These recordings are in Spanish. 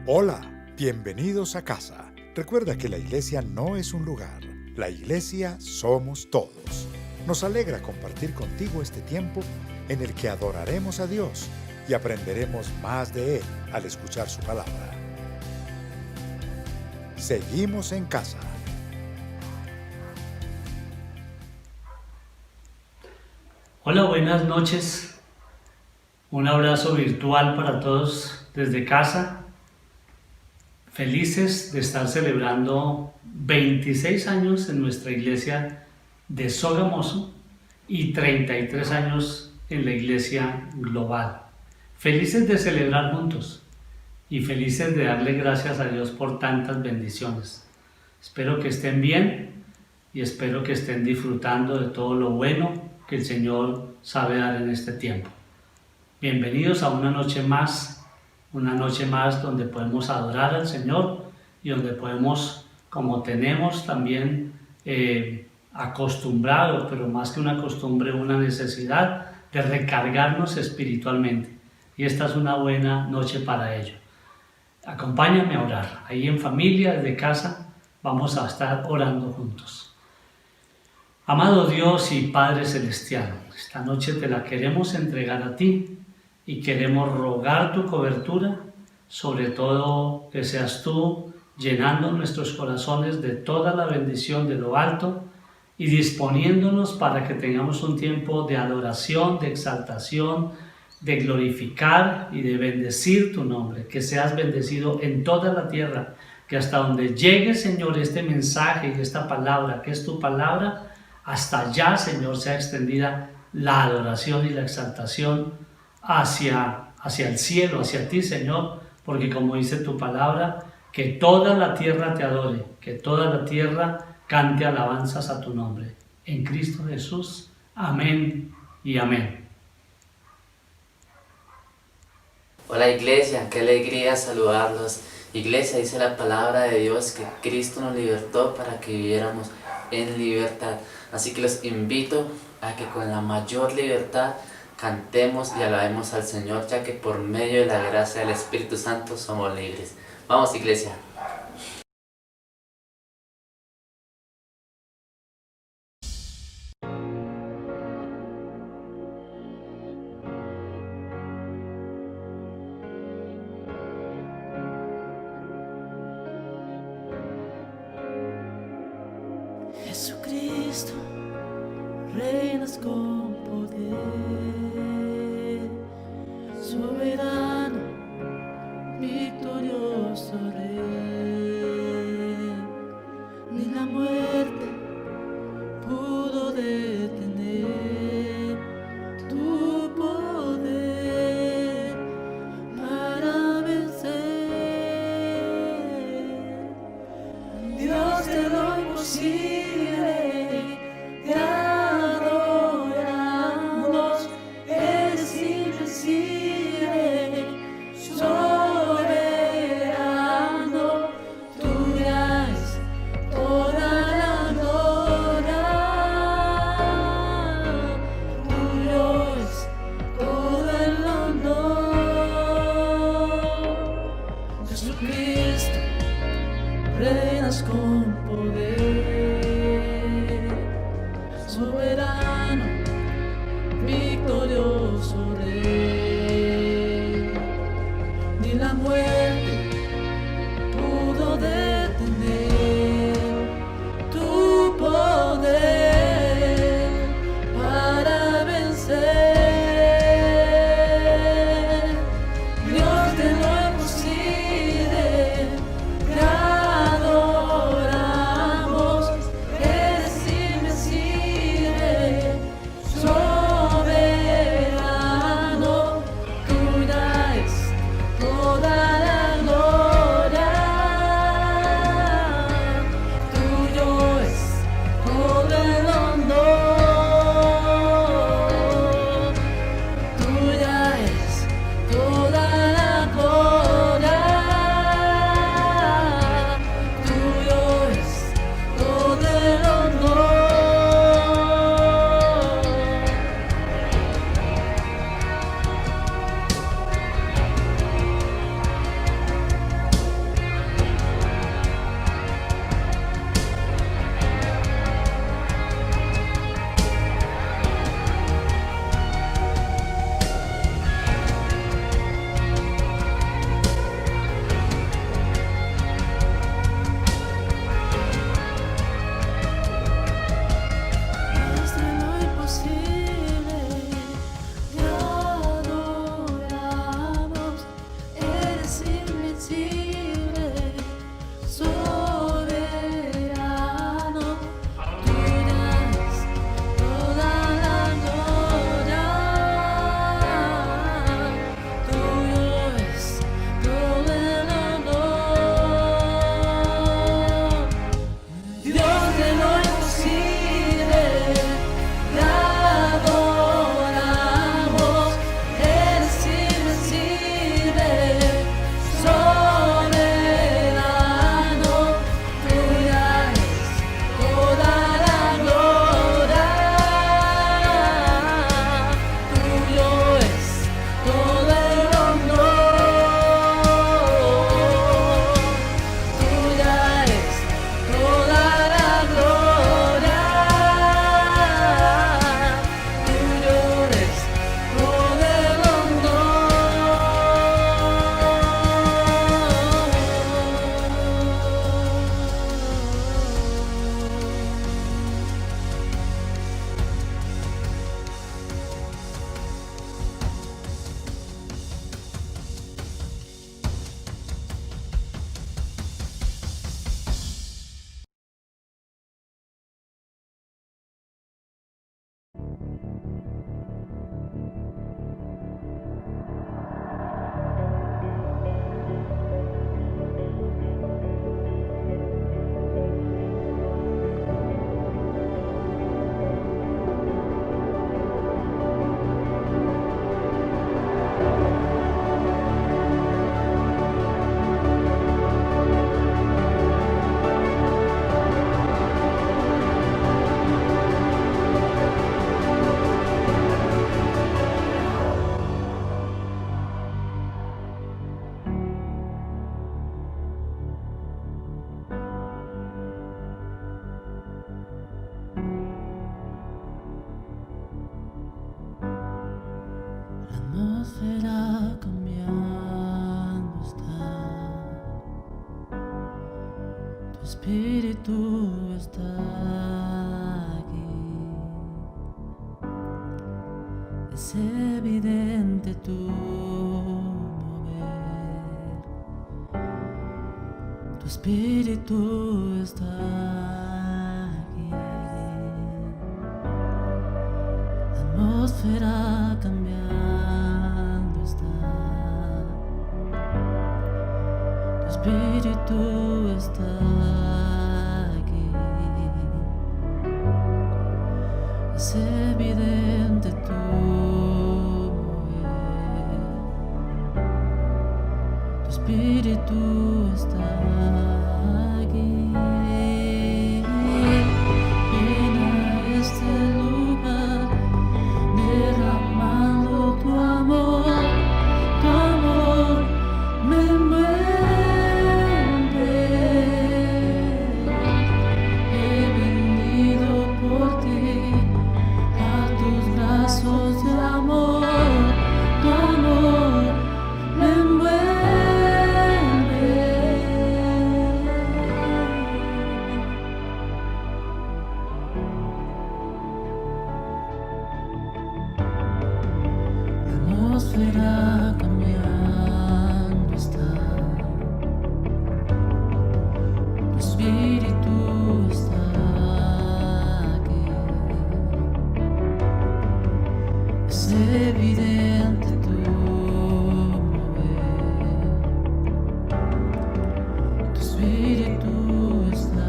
Hola, bienvenidos a casa. Recuerda que la iglesia no es un lugar, la iglesia somos todos. Nos alegra compartir contigo este tiempo en el que adoraremos a Dios y aprenderemos más de Él al escuchar su palabra. Seguimos en casa. Hola, buenas noches. Un abrazo virtual para todos desde casa. Felices de estar celebrando 26 años en nuestra iglesia de Sogamoso y 33 años en la iglesia global. Felices de celebrar juntos y felices de darle gracias a Dios por tantas bendiciones. Espero que estén bien y espero que estén disfrutando de todo lo bueno que el Señor sabe dar en este tiempo. Bienvenidos a una noche más donde podemos adorar al Señor y donde podemos, como tenemos también acostumbrado, pero más que una costumbre, una necesidad de recargarnos espiritualmente. Y esta es una buena noche para ello. Acompáñame a orar. Ahí en familia, desde casa, vamos a estar orando juntos. Amado Dios y Padre Celestial, esta noche te la queremos entregar a ti y queremos rogar tu cobertura, sobre todo que seas tú llenando nuestros corazones de toda la bendición de lo alto y disponiéndonos para que tengamos un tiempo de adoración, de exaltación, de glorificar y de bendecir tu nombre, que seas bendecido en toda la tierra, que hasta donde llegue, Señor, este mensaje y esta palabra, que es tu palabra, hasta allá, Señor, sea extendida la adoración y la exaltación hacia el cielo, hacia ti, Señor, porque como dice tu palabra, que toda la tierra te adore, que toda la tierra cante alabanzas a tu nombre. En Cristo Jesús. Amén y amén. Hola iglesia, qué alegría saludarlos. Iglesia, dice la palabra de Dios que Cristo nos libertó para que viviéramos en libertad. Así que los invito a que con la mayor libertad cantemos y alabemos al Señor, ya que por medio de la gracia del Espíritu Santo somos libres. Vamos iglesia. Jesucristo, reinas con poder, soberano, victorioso Rey. Ni la muerte pudo detener tu poder para vencer. Dios de lo imposible. Jesucristo, reinas con poder, soberano, victorioso Rey. Ni la muerte pudo detener tu poder para vencer. Dios de lo imposible, te adoramos, eres invencible, soberano, tuya es toda la Espíritu está aquí. Es evidente tu mover. Tu espíritu está aquí. La atmósfera cambiando está. Tu espíritu está aquí. Es evidente tu mover. Tu espíritu está aquí. Llena este lugar, derramando tu amor me envuelve. He venido por ti a tus brazos de amor, tu amor me envuelve. La atmósfera cambiando está. Tu espíritu está aquí. Es evidente tu mover. Tu espíritu está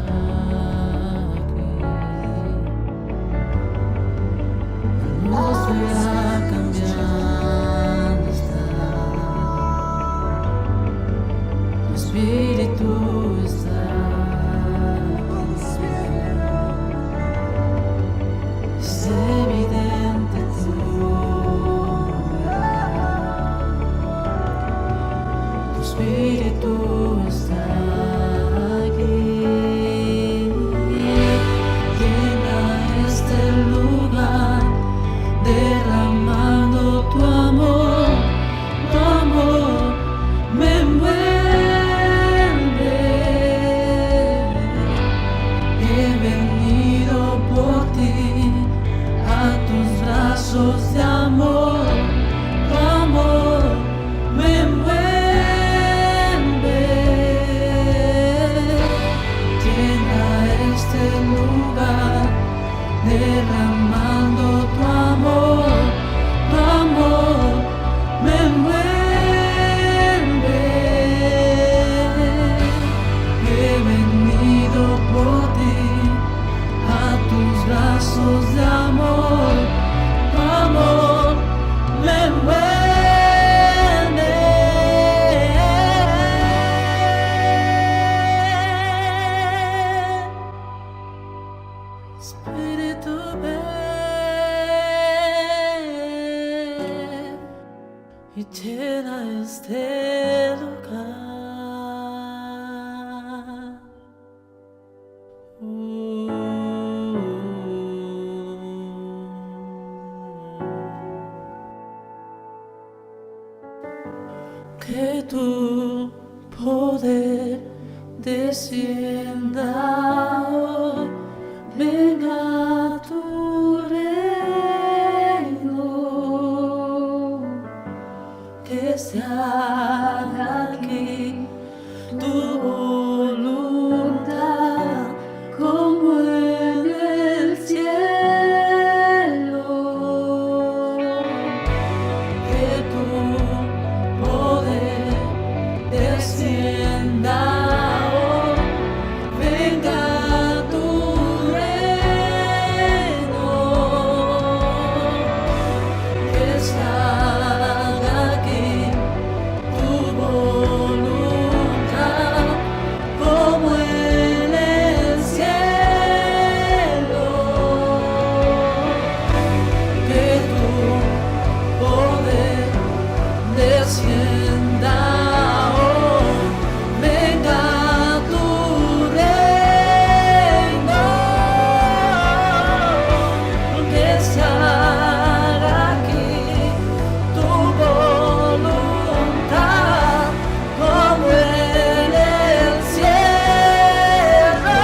aquí. La atmósfera cambiando está. Tu espíritu está aquí. Es evidente tu mover. Tu espíritu está aquí. Llena este lugar, derramando tu amor me envuelve. He venido por ti a tus brazos de amor, tu amor me envuelve. Llena este lugar, derramando tu amor me envuelve. He venido por ti a tus brazos de amor, tu amor me envuelve. Espíritu ven y llena este lugar. Que tu poder descienda hoy, venga tu reino, que se haga aquí tu voluntad como en el cielo. Que tu poder descienda hoy, venga tu reino, que se haga aquí tu voluntad como en el cielo. Que tu poder descienda hoy, venga tu reino, que se haga aquí tu voluntad como en el cielo.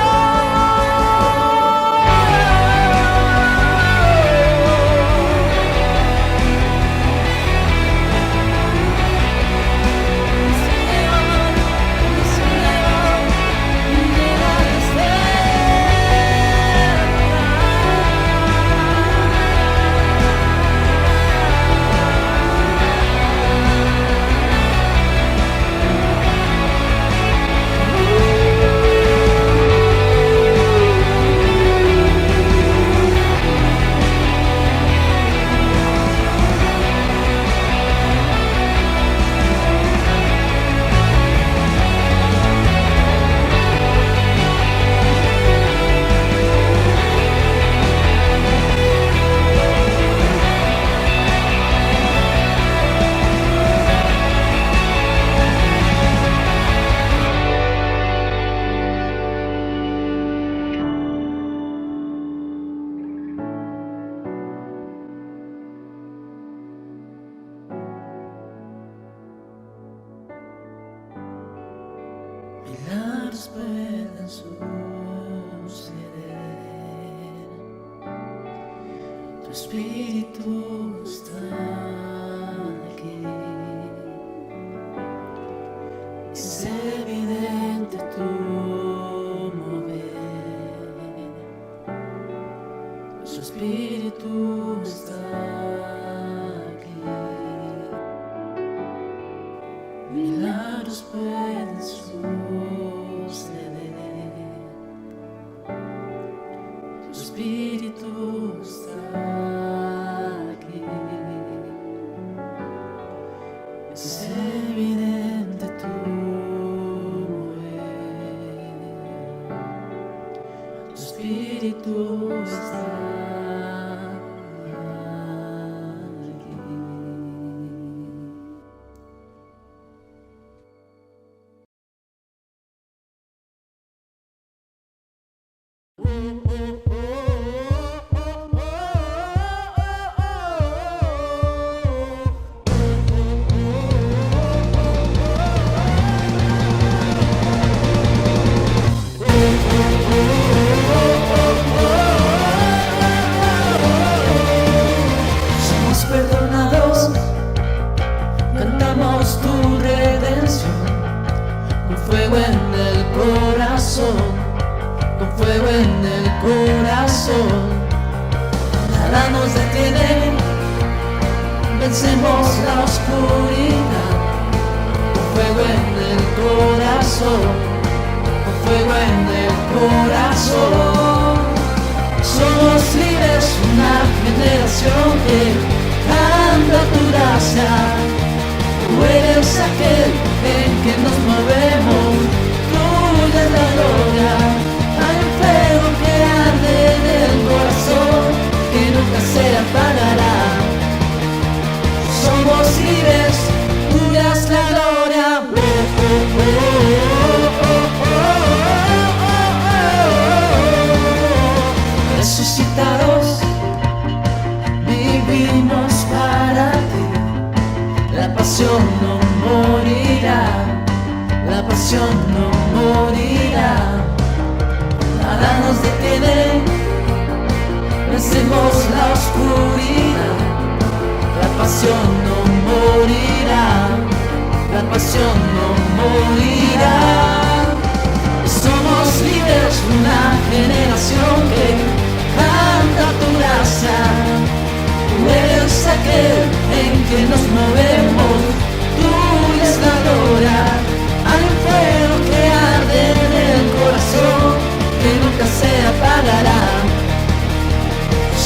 milagros pueden suceder. Tu espíritu está aquí. Es evidente tu mover. Tu espíritu está aquí. Milagros pueden suceder. Tu espíritu está aquí. Es evidente tu mover. Tu espíritu está aquí. Somos perdonados, cantamos tu redención, con fuego en el corazón, con fuego en el corazón. Nada nos detiene, vencemos la oscuridad, con fuego en el corazón, con fuego en el corazón. Somos libres, una generación que canta tu gracia. Tú eres aquel en que nos movemos, tuya es la gloria. Hay un fuego que arde en el corazón, que nunca se apagará. Somos libres, tuya es la gloria. Resucitados, vivimos para ti. La pasión no morirá, la pasión no morirá. Nada nos detiene, vencemos la oscuridad. La pasión no morirá, la pasión no morirá. Somos libres, una generación que canta tu gracia. Tú eres aquel en que nos movemos, tuya es la gloria. Hay un fuego que arde en el corazón, que nunca se apagará.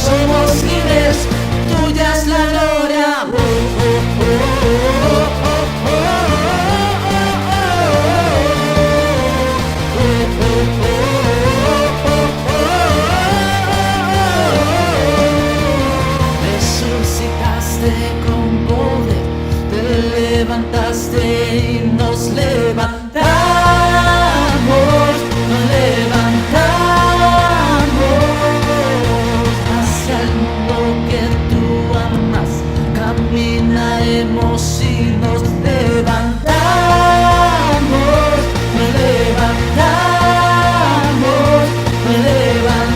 Somos libres, tuya es la gloria. Resucitaste con poder, te levantaste y nos levantamos, nos levantamos hacia el mundo que tú amas. Caminaremos y nos levantamos, nos levantamos, nos levantamos.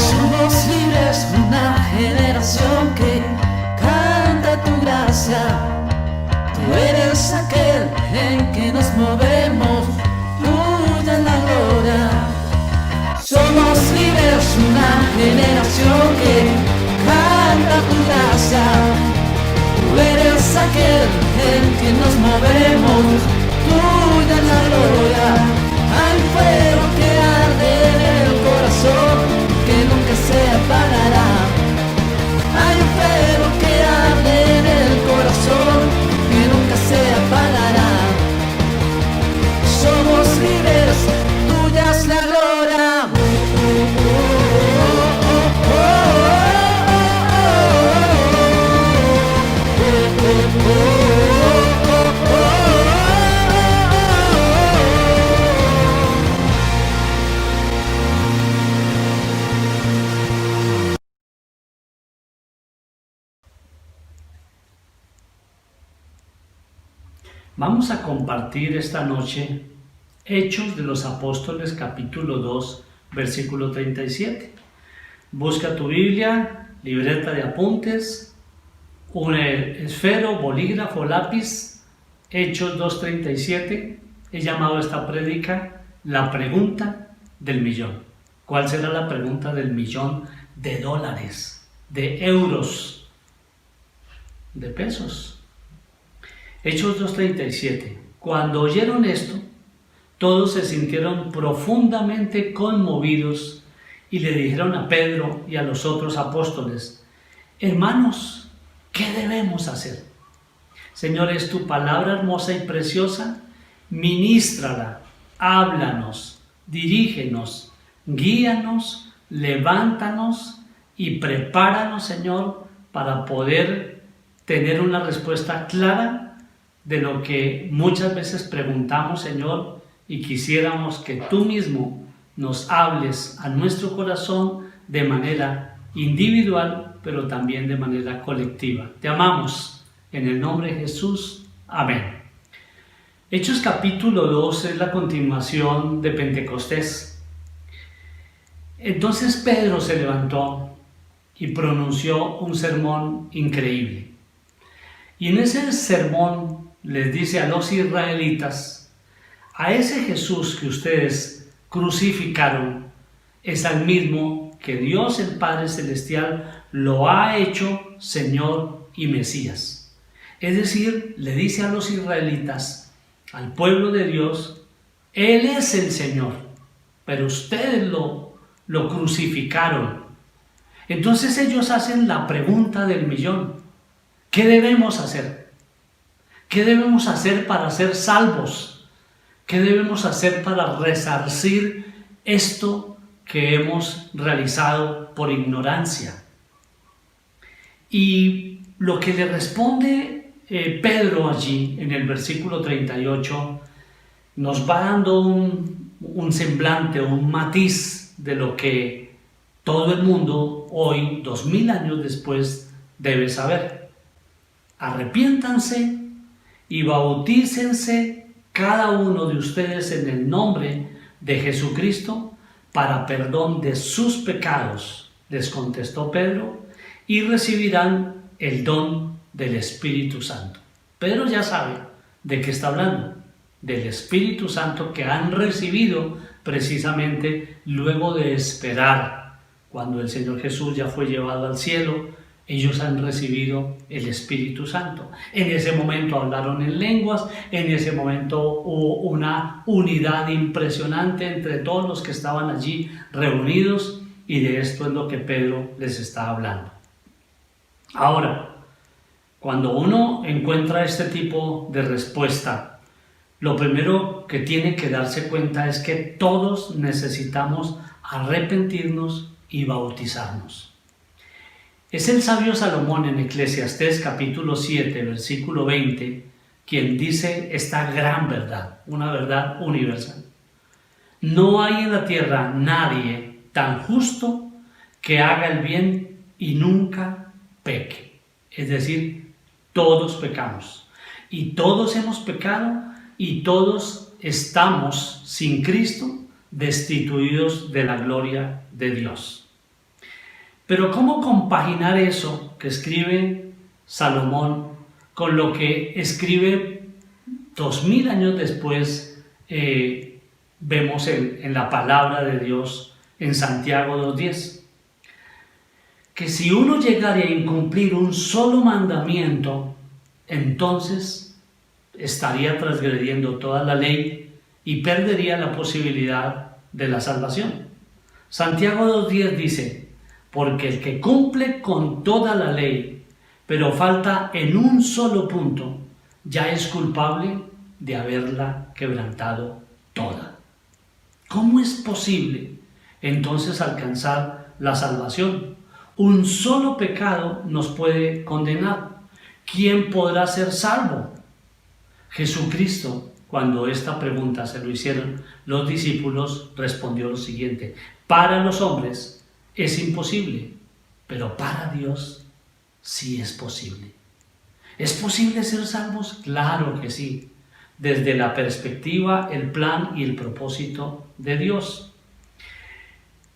Somos libres, una generación que canta tu gracia. Tú eres aquel en que nos movemos, tuya es la gloria. Somos libres, una generación que canta tu gracia. Tú eres aquel en que nos movemos, tuya es la gloria. Hay fuego que arde en el corazón, que nunca se apagará. Hay un fuego que arde en el corazón, que nunca se apagará. Somos libres, tuya es la gloria. Vamos a compartir esta noche Hechos de los Apóstoles capítulo 2, versículo 37. Busca tu Biblia, libreta de apuntes, un esfero, bolígrafo, lápiz. Hechos 2:37. He llamado a esta prédica la pregunta del millón. ¿Cuál será la pregunta del millón de dólares, de euros, de pesos? Hechos 2:37. Cuando oyeron esto, todos se sintieron profundamente conmovidos y le dijeron a Pedro y a los otros apóstoles: hermanos, ¿qué debemos hacer? Señor, es tu palabra hermosa y preciosa, ministrala, háblanos, dirígenos, guíanos, levántanos y prepáranos, Señor, para poder tener una respuesta clara de lo que muchas veces preguntamos, Señor, y quisiéramos que tú mismo nos hables a nuestro corazón de manera individual, pero también de manera colectiva. Te amamos. En el nombre de Jesús. Amén. Hechos capítulo 2 es la continuación de Pentecostés. Entonces Pedro se levantó y pronunció un sermón increíble. Y en ese sermón les dice a los israelitas: a ese Jesús que ustedes crucificaron es al mismo que Dios el Padre Celestial lo ha hecho Señor y Mesías. Es decir, le dice a los israelitas, al pueblo de Dios: Él es el Señor, pero ustedes lo crucificaron. Entonces ellos hacen la pregunta del millón: ¿qué debemos hacer? ¿Qué debemos hacer para ser salvos? ¿Qué debemos hacer para resarcir esto que hemos realizado por ignorancia? Y lo que le responde Pedro allí en el versículo 38 nos va dando un semblante, un matiz de lo que todo el mundo hoy, 2000 años después, debe saber. Arrepiéntanse y bautícense cada uno de ustedes en el nombre de Jesucristo para perdón de sus pecados, les contestó Pedro, y recibirán el don del Espíritu Santo. Pedro ya sabe de qué está hablando, del Espíritu Santo que han recibido precisamente luego de esperar. Cuando el Señor Jesús ya fue llevado al cielo, ellos han recibido el Espíritu Santo. En ese momento hablaron en lenguas, en ese momento hubo una unidad impresionante entre todos los que estaban allí reunidos, y de esto es lo que Pedro les está hablando. Ahora, cuando uno encuentra este tipo de respuesta, lo primero que tiene que darse cuenta es que todos necesitamos arrepentirnos y bautizarnos. Es el sabio Salomón en Eclesiastés capítulo 7, versículo 20, quien dice esta gran verdad, una verdad universal. No hay en la tierra nadie tan justo que haga el bien y nunca peque. Es decir, todos pecamos y todos hemos pecado y todos estamos sin Cristo destituidos de la gloria de Dios. Pero ¿cómo compaginar eso que escribe Salomón con lo que escribe 2000 años después? Vemos en la palabra de Dios en Santiago 2:10. Que si uno llegara a incumplir un solo mandamiento, entonces estaría transgrediendo toda la ley y perdería la posibilidad de la salvación. Santiago 2:10 dice: porque el que cumple con toda la ley, pero falta en un solo punto, ya es culpable de haberla quebrantado toda. ¿Cómo es posible entonces alcanzar la salvación? Un solo pecado nos puede condenar. ¿Quién podrá ser salvo? Jesucristo, cuando esta pregunta se lo hicieron los discípulos, respondió lo siguiente: para los hombres es imposible, pero para Dios sí es posible. ¿Es posible ser salvos? Claro que sí. desde la perspectiva, el plan y el propósito de Dios.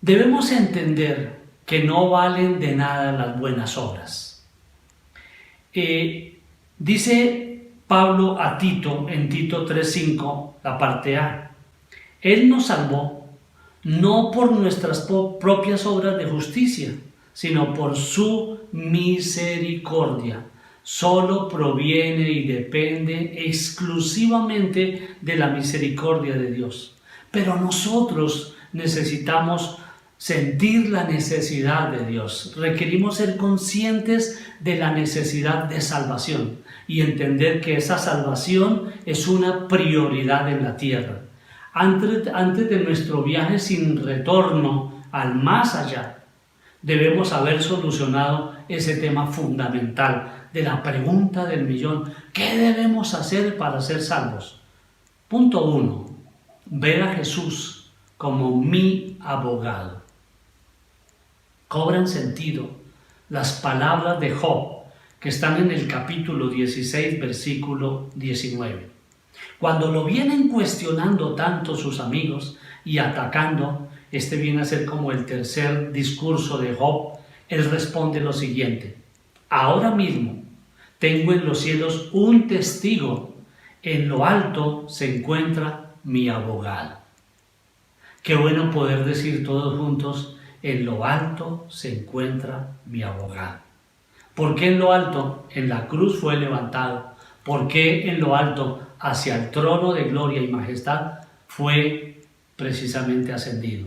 Debemos entender que no valen de nada las buenas obras. Dice Pablo a Tito en Tito 3:5, la parte A: Él nos salvó no por nuestras propias obras de justicia, sino por su misericordia. Solo proviene y depende exclusivamente de la misericordia de Dios. Pero nosotros necesitamos sentir la necesidad de Dios. Requerimos ser conscientes de la necesidad de salvación y entender que esa salvación es una prioridad en la tierra. Antes de nuestro viaje sin retorno al más allá, debemos haber solucionado ese tema fundamental de la pregunta del millón: ¿qué debemos hacer para ser salvos? Punto 1. Ver a Jesús como mi abogado. Cobran sentido las palabras de Job que están en el capítulo 16, versículo 19. Cuando lo vienen cuestionando tanto sus amigos y atacando, este viene a ser como el tercer discurso de Job. Él responde lo siguiente: ahora mismo tengo en los cielos un testigo, en lo alto se encuentra mi abogado. Qué bueno poder decir todos juntos: en lo alto se encuentra mi abogado. ¿Por qué en lo alto? En la cruz fue levantado. ¿Por qué en lo alto, hacia el trono de gloria y majestad, fue precisamente ascendido?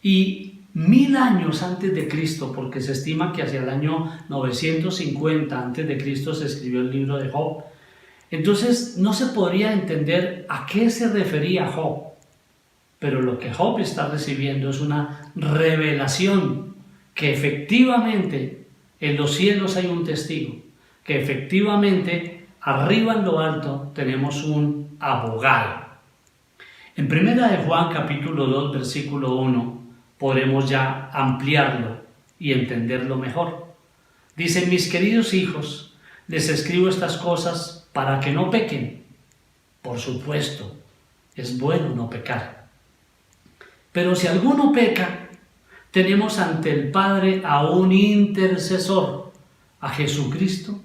Y 1000 años antes de Cristo, porque se estima que hacia el año 950 antes de Cristo se escribió el libro de Job, entonces no se podría entender a qué se refería Job. Pero lo que Job está recibiendo es una revelación que efectivamente en los cielos hay un testigo, que efectivamente arriba en lo alto tenemos un abogado. En 1 de Juan capítulo 2 versículo 1 podremos ya ampliarlo y entenderlo mejor. Dice: mis queridos hijos, les escribo estas cosas para que no pequen. Por supuesto, es bueno no pecar. Pero si alguno peca, tenemos ante el Padre a un intercesor, a Jesucristo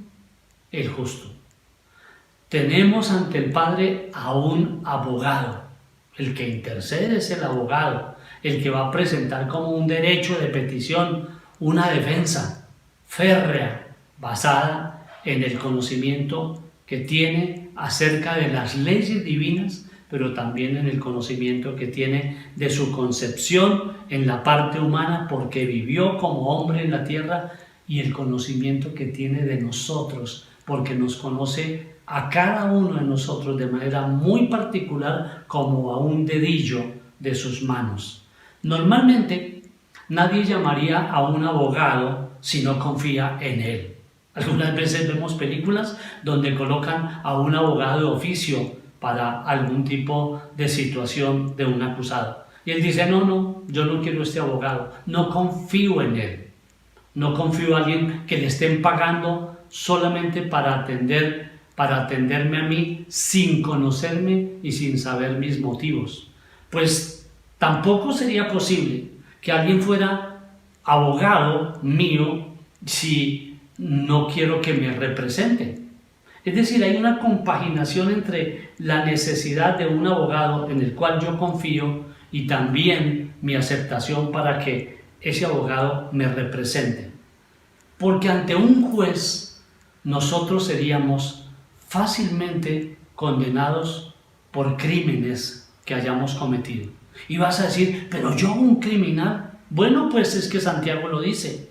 el justo. Tenemos ante el Padre a un abogado. El que intercede es el abogado, el que va a presentar como un derecho de petición una defensa férrea, basada en el conocimiento que tiene acerca de las leyes divinas, pero también en el conocimiento que tiene de su concepción en la parte humana, porque vivió como hombre en la tierra, y el conocimiento que tiene de nosotros, porque nos conoce a cada uno de nosotros de manera muy particular, como a un dedillo de sus manos. Normalmente nadie llamaría a un abogado si no confía en él. Algunas veces vemos películas donde colocan a un abogado de oficio para algún tipo de situación de un acusado. Y él dice: no, yo no quiero este abogado, no confío en él. No confío en alguien que le estén pagando solamente para atenderme a mí sin conocerme y sin saber mis motivos. Pues tampoco sería posible que alguien fuera abogado mío si no quiero que me represente. Es decir, hay una compaginación entre la necesidad de un abogado en el cual yo confío y también mi aceptación para que ese abogado me represente. Porque ante un juez nosotros seríamos fácilmente condenados por crímenes que hayamos cometido. Y vas a decir: pero yo, un criminal. Bueno, pues es que Santiago lo dice.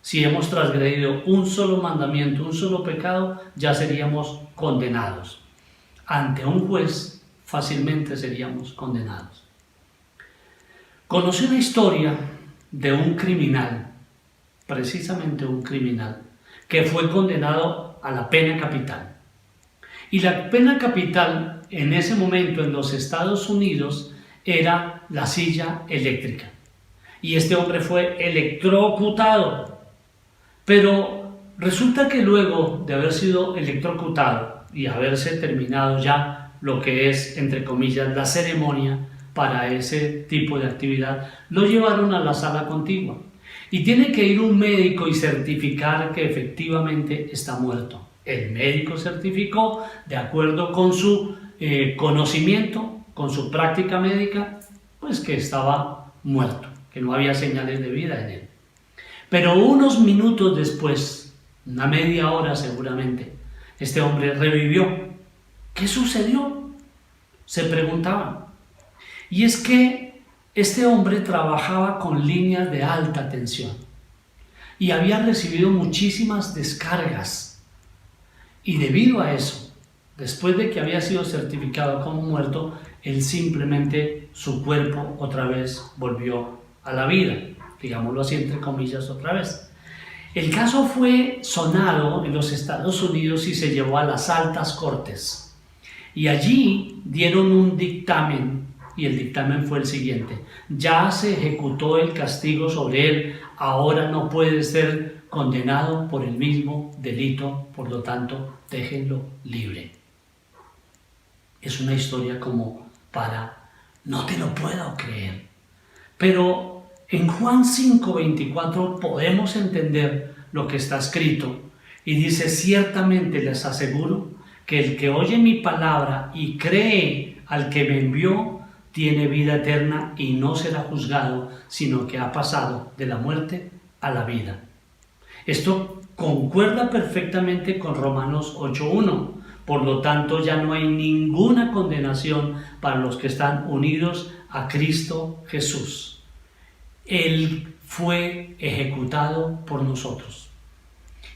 Si hemos transgredido un solo mandamiento, un solo pecado, ya seríamos condenados. Ante un juez fácilmente seríamos condenados. Conocí una historia de un criminal, precisamente un criminal, que fue condenado a la pena capital. Y la pena capital en ese momento en los Estados Unidos era la silla eléctrica. Y este hombre fue electrocutado. Pero resulta que luego de haber sido electrocutado, y haberse terminado ya lo que es, entre comillas, la ceremonia para ese tipo de actividad, lo llevaron a la sala contigua. Y tiene que ir un médico y certificar que efectivamente está muerto. El médico certificó, de acuerdo con su conocimiento, con su práctica médica, pues que estaba muerto, que no había señales de vida en él. Pero unos minutos después, una media hora seguramente, este hombre revivió. ¿Qué sucedió?, se preguntaban. Y es que este hombre trabajaba con líneas de alta tensión y había recibido muchísimas descargas. Y debido a eso, después de que había sido certificado como muerto, él simplemente, su cuerpo otra vez volvió a la vida, digámoslo así entre comillas otra vez. El caso fue sonado en los Estados Unidos y se llevó a las altas cortes. Y allí dieron un dictamen, y el dictamen fue el siguiente: ya se ejecutó el castigo sobre él, ahora no puede ser condenado por el mismo delito, por lo tanto, déjenlo libre. Es una historia como para, no te lo puedo creer. Pero en Juan 5:24 podemos entender lo que está escrito y dice: ciertamente les aseguro que el que oye mi palabra y cree al que me envió tiene vida eterna y no será juzgado, sino que ha pasado de la muerte a la vida. Esto concuerda perfectamente con Romanos 8:1. Por lo tanto, ya no hay ninguna condenación para los que están unidos a Cristo Jesús. Él fue ejecutado por nosotros.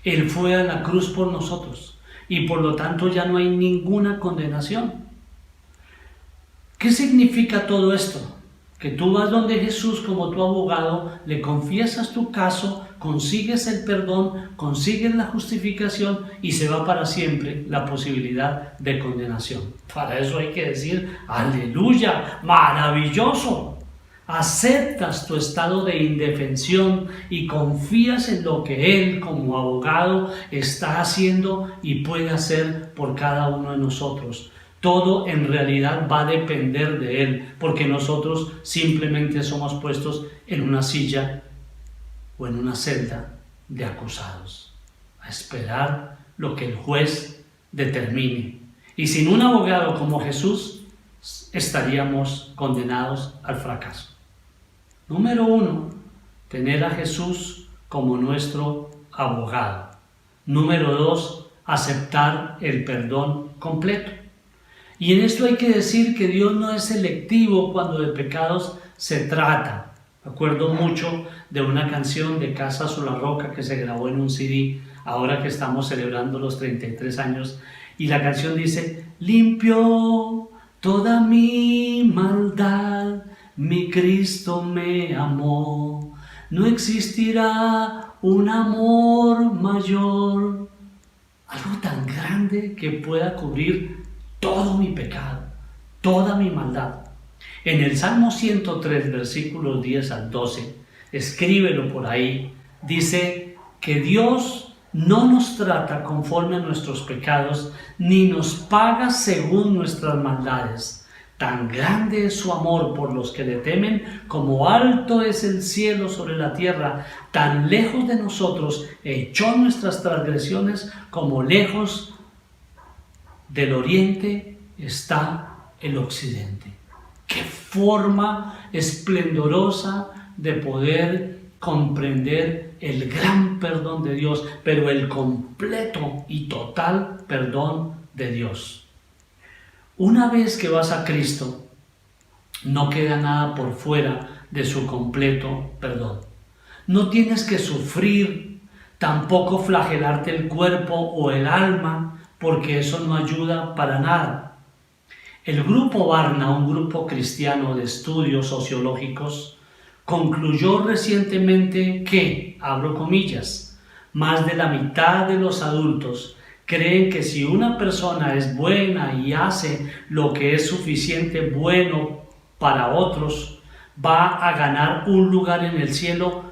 Él fue a la cruz por nosotros. Y por lo tanto ya no hay ninguna condenación. ¿Qué significa todo esto? Que tú vas donde Jesús como tu abogado, le confiesas tu caso, consigues el perdón, consigues la justificación y se va para siempre la posibilidad de condenación. Para eso hay que decir: aleluya, maravilloso. Aceptas tu estado de indefensión y confías en lo que Él como abogado está haciendo y puede hacer por cada uno de nosotros. Todo en realidad va a depender de Él, porque nosotros simplemente somos puestos en una silla o en una celda de acusados, a esperar lo que el juez determine. Y sin un abogado como Jesús, estaríamos condenados al fracaso. Número 1, tener a Jesús como nuestro abogado. Número 2, aceptar el perdón completo. Y en esto hay que decir que Dios no es selectivo cuando de pecados se trata. Me acuerdo mucho de una canción de Casa Sola Roca que se grabó en un CD, ahora que estamos celebrando los 33 años, y la canción dice: limpio toda mi maldad, mi Cristo me amó, no existirá un amor mayor, algo tan grande que pueda cubrir todo mi pecado, toda mi maldad. En el Salmo 103, versículos 10 al 12, escríbelo por ahí, dice que Dios no nos trata conforme a nuestros pecados, ni nos paga según nuestras maldades. Tan grande es su amor por los que le temen, como alto es el cielo sobre la tierra. Tan lejos de nosotros echó nuestras transgresiones, como lejos del oriente está el occidente. ¡Qué forma esplendorosa de poder comprender el gran perdón de Dios, pero el completo y total perdón de Dios! Una vez que vas a Cristo, no queda nada por fuera de su completo perdón. No tienes que sufrir, tampoco flagelarte el cuerpo o el alma, porque eso no ayuda para nada. El grupo Barna, un grupo cristiano de estudios sociológicos, concluyó recientemente que, abro comillas, más de la mitad de los adultos creen que si una persona es buena y hace lo que es suficiente bueno para otros, va a ganar un lugar en el cielo.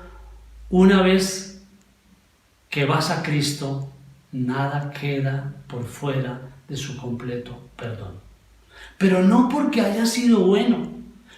Una vez que vas a Cristo, nada queda por fuera de su completo perdón. Pero no porque hayas sido bueno,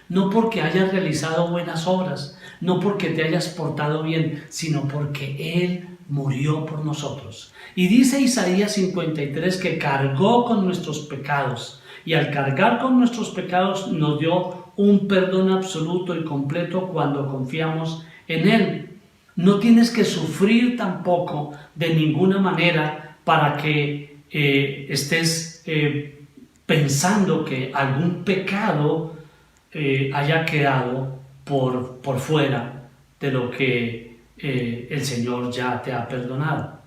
no porque hayas realizado buenas obras, no porque te hayas portado bien, sino porque Él murió por nosotros. Y dice Isaías 53 que cargó con nuestros pecados, y al cargar con nuestros pecados nos dio un perdón absoluto y completo cuando confiamos en Él. No tienes que sufrir tampoco de ninguna manera para que estés pensando que algún pecado haya quedado por fuera de lo que el Señor ya te ha perdonado.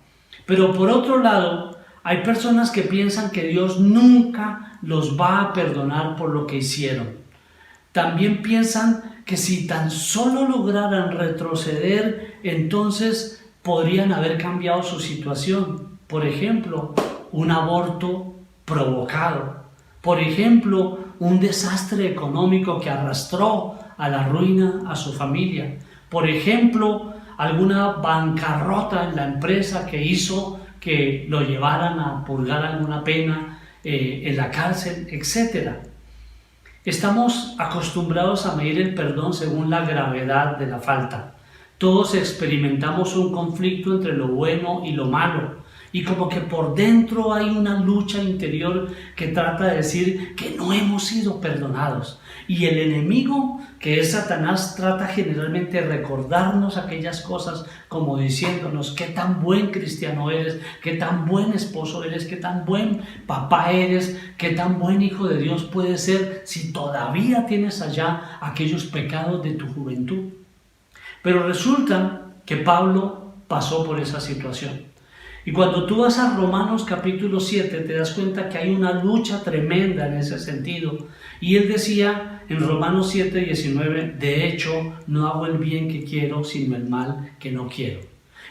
Pero por otro lado, hay personas que piensan que Dios nunca los va a perdonar por lo que hicieron. También piensan que si tan solo lograran retroceder, entonces podrían haber cambiado su situación. Por ejemplo, un aborto provocado. Por ejemplo, un desastre económico que arrastró a la ruina a su familia. Por ejemplo, alguna bancarrota en la empresa que hizo que lo llevaran a purgar alguna pena en la cárcel, etc. Estamos acostumbrados a medir el perdón según la gravedad de la falta. Todos experimentamos un conflicto entre lo bueno y lo malo, y como que por dentro hay una lucha interior que trata de decir que no hemos sido perdonados. Y el enemigo, que es Satanás, trata generalmente de recordarnos aquellas cosas como diciéndonos qué tan buen cristiano eres, qué tan buen esposo eres, qué tan buen papá eres, qué tan buen hijo de Dios puedes ser si todavía tienes allá aquellos pecados de tu juventud. Pero resulta que Pablo pasó por esa situación. Y cuando tú vas a Romanos capítulo 7 te das cuenta que hay una lucha tremenda en ese sentido. Y él decía en Romanos 7:19, de hecho no hago el bien que quiero sino el mal que no quiero.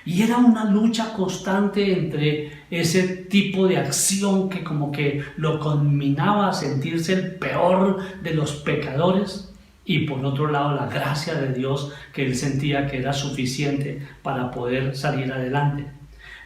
Y era una lucha constante entre ese tipo de acción que como que lo conminaba a sentirse el peor de los pecadores, y por otro lado la gracia de Dios que él sentía que era suficiente para poder salir adelante.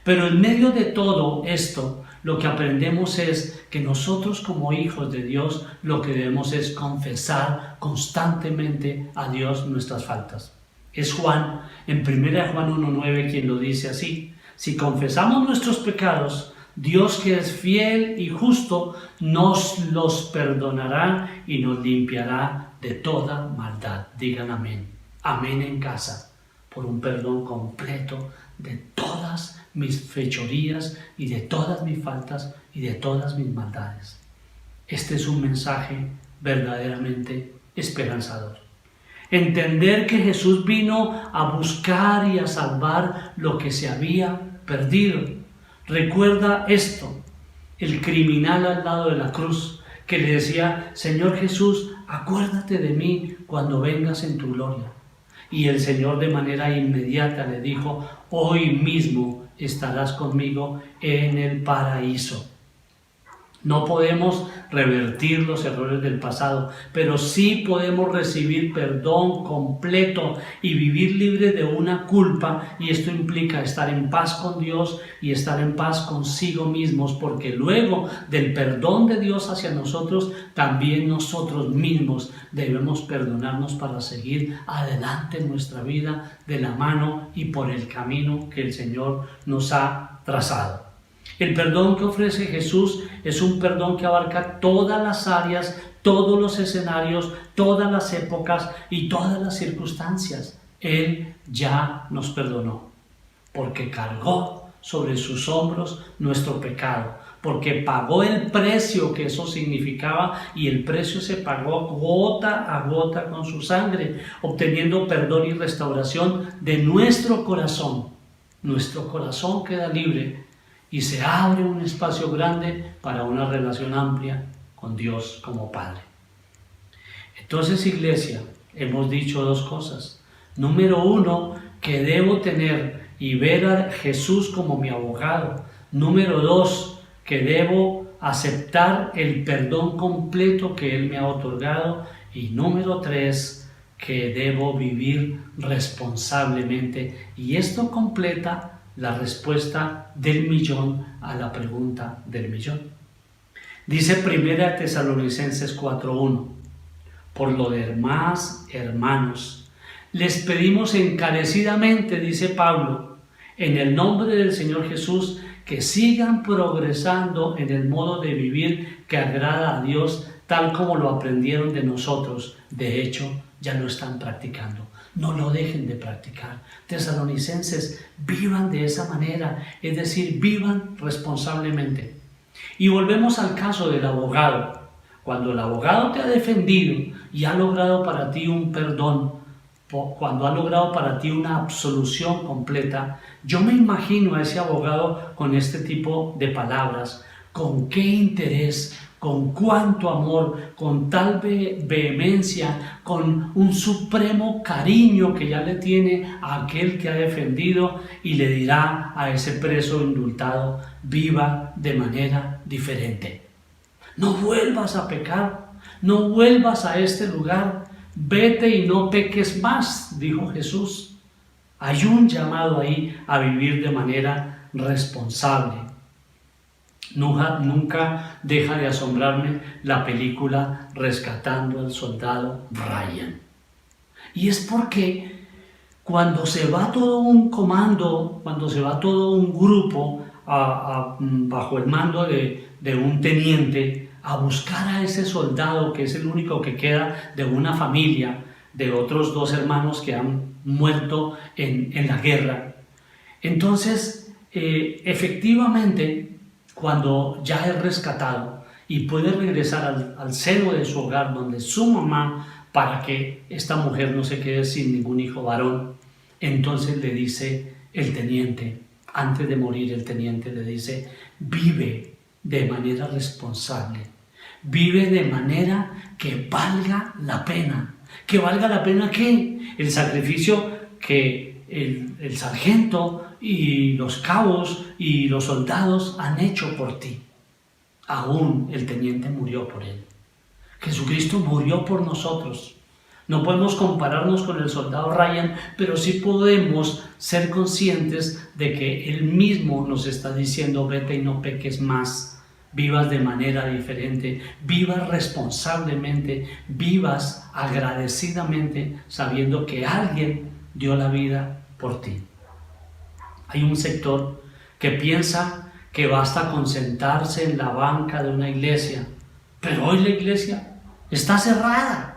Pero en medio de todo esto, lo que aprendemos es que nosotros como hijos de Dios lo que debemos es confesar constantemente a Dios nuestras faltas. Es Juan, en 1 Juan 1:9, quien lo dice así: si confesamos nuestros pecados, Dios, que es fiel y justo, nos los perdonará y nos limpiará de toda maldad. Digan amén. Amén en casa, por un perdón completo de todas mis fechorías y de todas mis faltas y de todas mis maldades. Este es un mensaje verdaderamente esperanzador. Entender que Jesús vino a buscar y a salvar lo que se había perdido. Recuerda esto, el criminal al lado de la cruz que le decía: Señor Jesús, acuérdate de mí cuando vengas en tu gloria. Y el Señor de manera inmediata le dijo: hoy mismo estarás conmigo en el paraíso. No podemos revertir los errores del pasado, pero sí podemos recibir perdón completo y vivir libre de una culpa, y esto implica estar en paz con Dios y estar en paz consigo mismos, porque luego del perdón de Dios hacia nosotros, también nosotros mismos debemos perdonarnos para seguir adelante en nuestra vida de la mano y por el camino que el Señor nos ha trazado. El perdón que ofrece Jesús es un perdón que abarca todas las áreas, todos los escenarios, todas las épocas y todas las circunstancias. Él ya nos perdonó, porque cargó sobre sus hombros nuestro pecado, porque pagó el precio que eso significaba, y el precio se pagó gota a gota con su sangre, obteniendo perdón y restauración de nuestro corazón. Nuestro corazón queda libre y se abre un espacio grande para una relación amplia con Dios como Padre. Entonces, iglesia, hemos dicho dos cosas. Número uno, que debo tener y ver a Jesús como mi abogado. Número dos, que debo aceptar el perdón completo que Él me ha otorgado. Y número tres, que debo vivir responsablemente. Y esto completa la respuesta del millón a la pregunta del millón. Dice 1 Tesalonicenses 4:1, por lo demás, hermanos, les pedimos encarecidamente, dice Pablo, en el nombre del Señor Jesús, que sigan progresando en el modo de vivir que agrada a Dios, tal como lo aprendieron de nosotros. De hecho, ya lo están practicando. No lo dejen de practicar. Tesalonicenses, vivan de esa manera, es decir, vivan responsablemente. Y volvemos al caso del abogado. Cuando el abogado te ha defendido y ha logrado para ti un perdón, cuando ha logrado para ti una absolución completa, yo me imagino a ese abogado con este tipo de palabras. ¿Con qué interés? ¿Con cuánto amor? ¿Con tal vehemencia? ¿Con un supremo cariño que ya le tiene a aquel que ha defendido? Y le dirá a ese preso indultado: viva de manera diferente. No vuelvas a pecar, no vuelvas a este lugar, vete y no peques más, dijo Jesús. Hay un llamado ahí a vivir de manera responsable. Nunca deja de asombrarme la película Rescatando al Soldado Ryan. Y es porque cuando se va todo un comando, cuando se va todo un grupo bajo el mando de un teniente a buscar a ese soldado que es el único que queda de una familia, de otros 2 hermanos que han muerto en la guerra. Entonces, efectivamente, cuando ya es rescatado y puede regresar al seno de su hogar, donde su mamá, para que esta mujer no se quede sin ningún hijo varón, entonces le dice el teniente, antes de morir el teniente le dice: vive de manera responsable, vive de manera que valga la pena. ¿Que valga la pena qué? El sacrificio que el sargento y los cabos y los soldados han hecho por ti. Aún el teniente murió por él. Jesucristo murió por nosotros. No podemos compararnos con el soldado Ryan, pero sí podemos ser conscientes de que Él mismo nos está diciendo: vete y no peques más, vivas de manera diferente, vivas responsablemente, vivas agradecidamente, sabiendo que alguien dio la vida por ti. Hay un sector que piensa que basta con sentarse en la banca de una iglesia, pero hoy la iglesia está cerrada.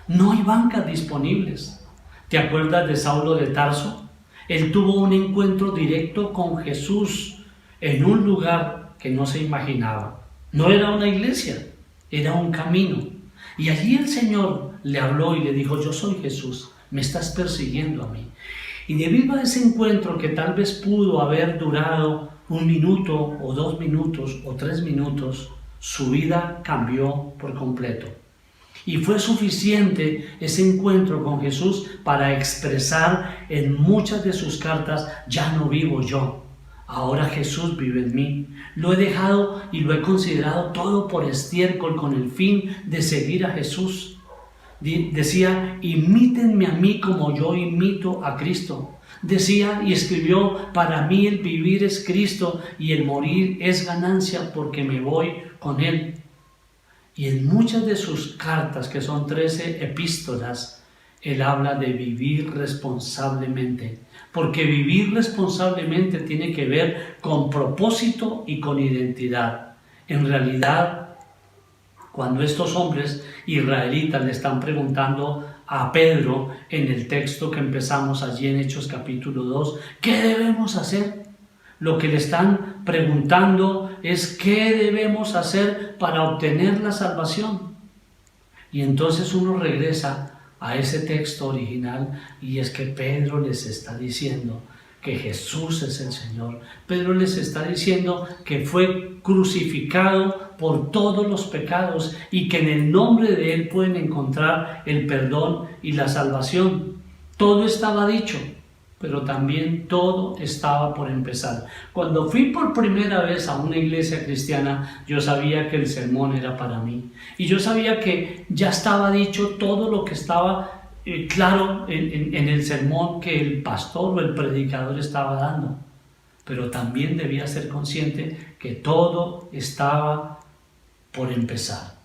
No hay bancas disponibles. ¿Te acuerdas de Saulo de Tarso? Él tuvo un encuentro directo con Jesús en un lugar que no se imaginaba. No era una iglesia, era un camino. Y allí el Señor le habló y le dijo: yo soy Jesús, me estás persiguiendo a mí. Y debido a ese encuentro, que tal vez pudo haber durado 1 minuto o 2 minutos o 3 minutos, su vida cambió por completo. Y fue suficiente ese encuentro con Jesús para expresar en muchas de sus cartas: ya no vivo yo, ahora Jesús vive en mí. Lo he dejado y lo he considerado todo por estiércol con el fin de seguir a Jesús. Decía: imítenme a mí como yo imito a Cristo. Decía y escribió: para mí el vivir es Cristo y el morir es ganancia, porque me voy con Él. Y en muchas de sus cartas, que son 13 epístolas, él habla de vivir responsablemente, porque vivir responsablemente tiene que ver con propósito y con identidad. En realidad, cuando estos hombres israelitas le están preguntando a Pedro en el texto que empezamos allí en Hechos capítulo 2, ¿qué debemos hacer? Lo que le están preguntando es: ¿qué debemos hacer para obtener la salvación? Y entonces uno regresa a ese texto original, y es que Pedro les está diciendo que Jesús es el Señor. Pedro les está diciendo que fue crucificado por todos los pecados y que en el nombre de Él pueden encontrar el perdón y la salvación. Todo estaba dicho, pero también todo estaba por empezar. Cuando fui por primera vez a una iglesia cristiana, yo sabía que el sermón era para mí. Y yo sabía que ya estaba dicho todo lo que estaba claro en el sermón que el pastor o el predicador estaba dando. Pero también debía ser consciente que todo estaba por empezar.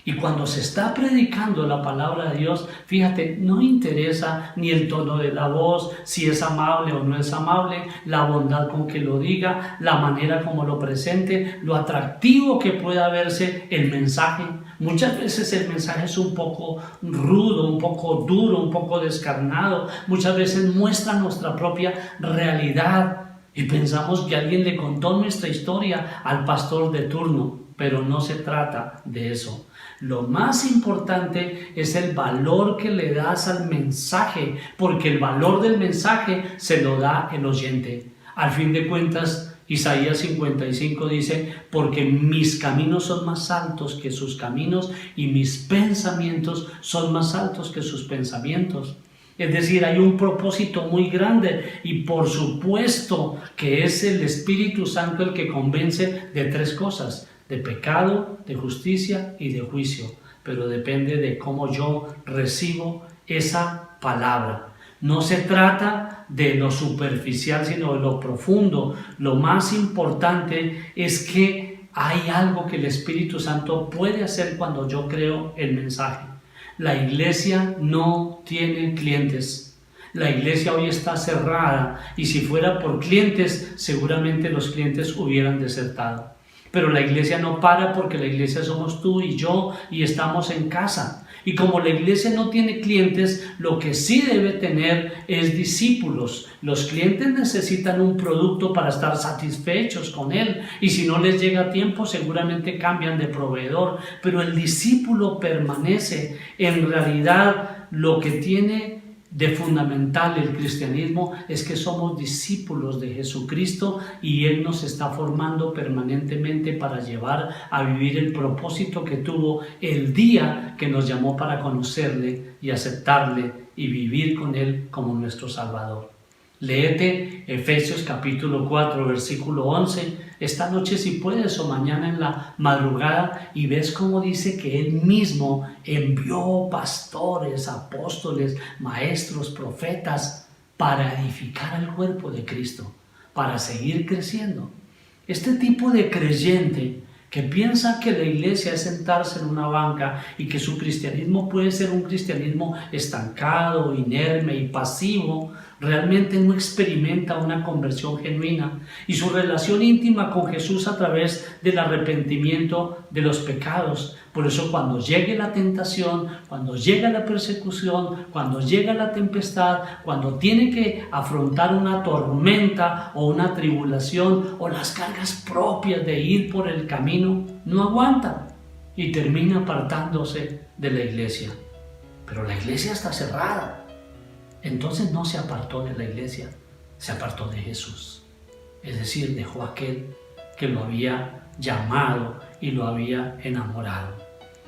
Y cuando se está predicando la palabra de Dios, fíjate, no interesa ni el tono de la voz, si es amable o no es amable, la bondad con que lo diga, la manera como lo presente, lo atractivo que pueda verse el mensaje. Muchas veces el mensaje es un poco rudo, un poco duro, un poco descarnado. Muchas veces muestra nuestra propia realidad y pensamos que alguien le contó nuestra historia al pastor de turno, pero no se trata de eso. Lo más importante es el valor que le das al mensaje, porque el valor del mensaje se lo da el oyente. Al fin de cuentas, Isaías 55 dice, porque mis caminos son más altos que sus caminos y mis pensamientos son más altos que sus pensamientos. Es decir, hay un propósito muy grande y por supuesto que es el Espíritu Santo el que convence de tres cosas: de pecado, de justicia y de juicio, pero depende de cómo yo recibo esa palabra. No se trata de lo superficial, sino de lo profundo. Lo más importante es que hay algo que el Espíritu Santo puede hacer cuando yo creo el mensaje. La iglesia no tiene clientes. La iglesia hoy está cerrada y si fuera por clientes, seguramente los clientes hubieran desertado. Pero la iglesia no para, porque la iglesia somos tú y yo y estamos en casa. Y como la iglesia no tiene clientes, lo que sí debe tener es discípulos. Los clientes necesitan un producto para estar satisfechos con él. Y si no les llega a tiempo, seguramente cambian de proveedor. Pero el discípulo permanece. En realidad, lo que tiene de fundamental el cristianismo es que somos discípulos de Jesucristo y Él nos está formando permanentemente para llevar a vivir el propósito que tuvo el día que nos llamó para conocerle y aceptarle y vivir con Él como nuestro Salvador. Léete Efesios capítulo 4, versículo 11, esta noche si puedes o mañana en la madrugada, y ves cómo dice que Él mismo envió pastores, apóstoles, maestros, profetas para edificar al cuerpo de Cristo, para seguir creciendo. Este tipo de creyente que piensa que la iglesia es sentarse en una banca y que su cristianismo puede ser un cristianismo estancado, inerme y pasivo, realmente no experimenta una conversión genuina y su relación íntima con Jesús a través del arrepentimiento de los pecados. Por eso cuando llegue la tentación, cuando llega la persecución, cuando llega la tempestad, cuando tiene que afrontar una tormenta o una tribulación o las cargas propias de ir por el camino, no aguanta y termina apartándose de la iglesia. Pero la iglesia está cerrada. Entonces no se apartó de la iglesia, se apartó de Jesús. Es decir, dejó a aquel que lo había llamado y lo había enamorado.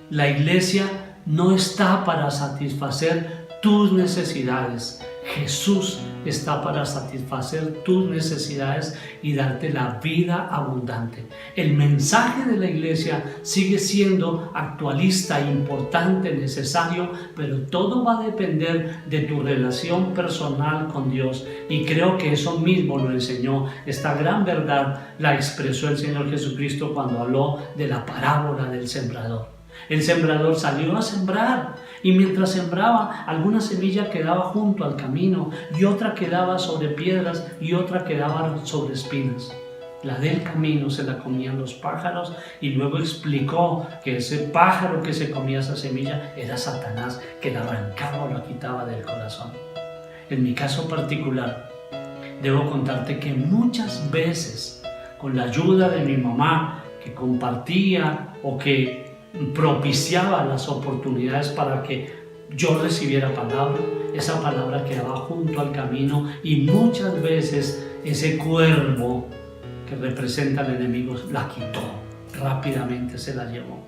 La iglesia no está para satisfacer tus necesidades. Jesús está para satisfacer tus necesidades y darte la vida abundante. El mensaje de la iglesia sigue siendo actualista, importante, necesario, pero todo va a depender de tu relación personal con Dios. Y creo que eso mismo lo enseñó, esta gran verdad la expresó el Señor Jesucristo cuando habló de la parábola del sembrador. El sembrador salió a sembrar y mientras sembraba, alguna semilla quedaba junto al camino y otra quedaba sobre piedras y otra quedaba sobre espinas. La del camino se la comían los pájaros y luego explicó que ese pájaro que se comía esa semilla era Satanás, que la arrancaba o la quitaba del corazón. En mi caso particular, debo contarte que muchas veces, con la ayuda de mi mamá, que compartía o que propiciaba las oportunidades para que yo recibiera palabra, esa palabra quedaba junto al camino y muchas veces ese cuervo que representa al enemigo la quitó, rápidamente se la llevó.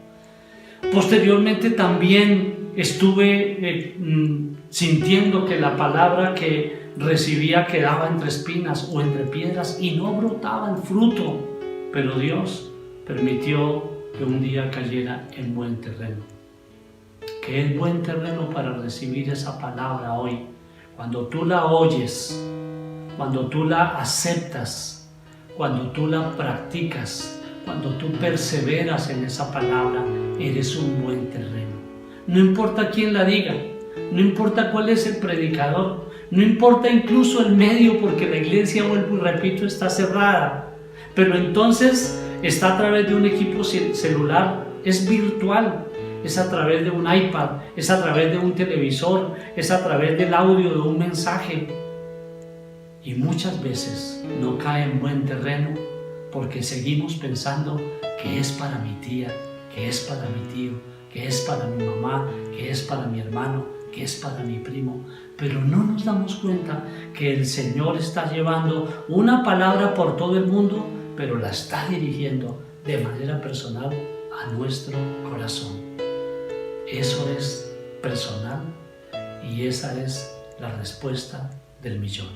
Posteriormente también estuve sintiendo que la palabra que recibía quedaba entre espinas o entre piedras y no brotaba el fruto, pero Dios permitió que un día cayera en buen terreno. Que es buen terreno para recibir esa palabra hoy. Cuando tú la oyes, cuando tú la aceptas, cuando tú la practicas, cuando tú perseveras en esa palabra, eres un buen terreno. No importa quién la diga, no importa cuál es el predicador, no importa incluso el medio, porque la iglesia, vuelvo y repito, está cerrada. Pero entonces está a través de un equipo celular, es virtual, es a través de un iPad, es a través de un televisor, es a través del audio de un mensaje. Y muchas veces no cae en buen terreno porque seguimos pensando que es para mi tía, que es para mi tío, que es para mi mamá, que es para mi hermano, que es para mi primo. Pero no nos damos cuenta que el Señor está llevando una palabra por todo el mundo, pero la está dirigiendo de manera personal a nuestro corazón. Eso es personal y esa es la respuesta del millón.